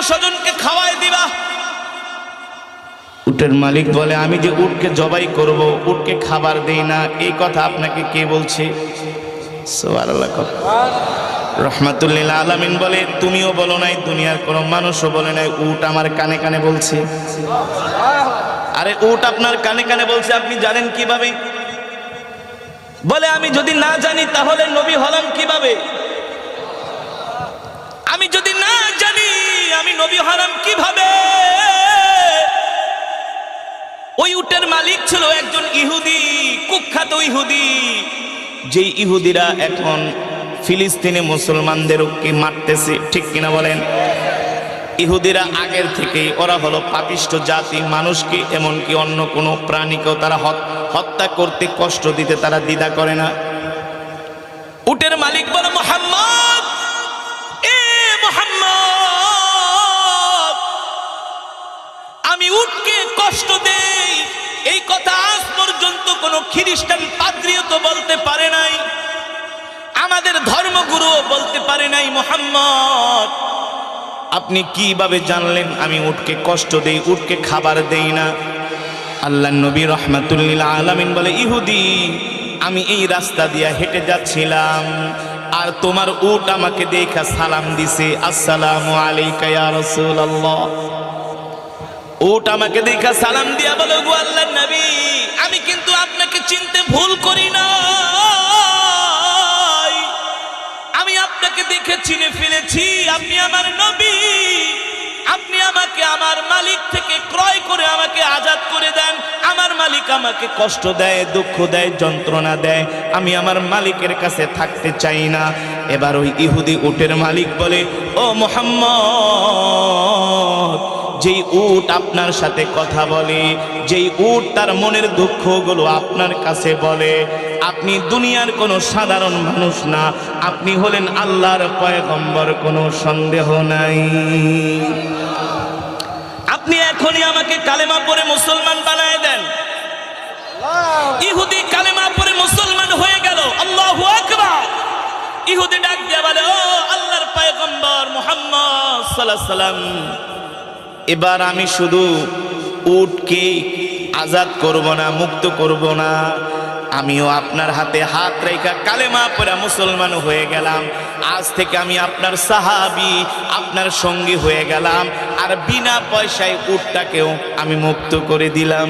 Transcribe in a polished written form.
স্বজনকে খাওয়ায় দিবা। উটের মালিক বলে, আমি যে উটকে জবাই করব, উটকে খাবার দেই না, এই কথা আপনাকে কে বলছে? সুবহানাল্লাহ। রহমাতুল্লিল আলামিন বলে, তুমিও বলো নাই, দুনিয়ার কোনো মানুষও বলে নাই, উট আমার কানে কানে বলছে। আরে উট আপনার কানে কানে বলছে, আপনি জানেন কিভাবে? বলে, আমি যদি না জানি তাহলে নবী হলাম কিভাবে? আমি যদি না জানি আমি নবী হলাম কিভাবে? ওই উটের মালিক ছিল একজন ইহুদি, কুখ্যাত ইহুদি, যেই ইহুদিরা এখন ফিলিস্তিনে মুসলমানদেরকে মারতেছে, ঠিক কিনা বলেন? ইহুদিরা আগের থেকেই ওরা হলো পাপিষ্ঠ জাতি, মানুষকে এমনকি অন্য কোনো প্রাণীকেও তারা হত্যা করতে, কষ্ট দিতে তারা দ্বিধা করে না। উটের মালিক বলে, মুহাম্মদ, এ মুহাম্মদ, আমি উটকে কষ্ট দেই, এই কথা আজ পর্যন্ত কোনো খ্রিস্টান পাদ্রীও তো বলতে পারে নাই, আমাদের ধর্মগুরুও বলতে পারে নাই। মুহাম্মদ, আপনি কিভাবে জানলেন আমি উটকে কষ্ট দেই, উটকে খাবার দেই না? আল্লাহর নবী রাহমাতুল্লিল আলামিন বলে, ইহুদি, আমি এই রাস্তা দিয়ে হেঁটে যাচ্ছিলাম, আর তোমার উট আমাকে দেখা সালাম দিছে, আসসালামু আলাইকা ইয়া রাসূলুল্লাহ। উট আমাকে দেখা সালাম দিয়া বলে, গো আল্লাহর নবী, আমি কিন্তু আপনাকে চিনতে ভুল করি না, আমি আপনাকে দেখে চিনে ফেলেছি, আপনি আমার নবী, আপনি আমাকে আমার মালিক থেকে ক্রয় করে আমাকে আজাদ করে দেন। আমার মালিক আমাকে কষ্ট দেয়, দুঃখ দেয়, যন্ত্রণা দেয়, আমি আমার মালিকের কাছে থাকতে চাই না। এবার ওই ইহুদি উটের মালিক বলে, ও মুহাম্মদ, যেই উট আপনার সাথে কথা বলে, যেই উট তার মনের দুঃখগুলো আপনার কাছে বলে, আপনি দুনিয়ার কোনো সাধারণ মানুষ না, আপনি হলেন আল্লাহর পয়গম্বর, কোনো সন্দেহ নাই। আপনি এখনই আমাকে কালেমা পড়ে মুসলমান বানায় দেন। ইহুদি কালেমা পড়ে মুসলমান হয়ে গেল। আল্লাহু আকবার। ইহুদি ডাক দিয়া বলে, ও আল্লাহর পয়গম্বর মুহাম্মদ সাল্লাল্লাহু আলাইহি সাল্লাম, এবার আমি শুধু উটকে আজাদ করব না, মুক্ত করব না, আমিও আপনার হাতে হাত রেখা কালেমা পড়ে মুসলমান হয়ে গেলাম। আজ থেকে আমি আপনার সাহাবী, আপনার সঙ্গী হয়ে গেলাম, আর বিনা পয়সায় উটটাকেও আমি মুক্ত করে দিলাম।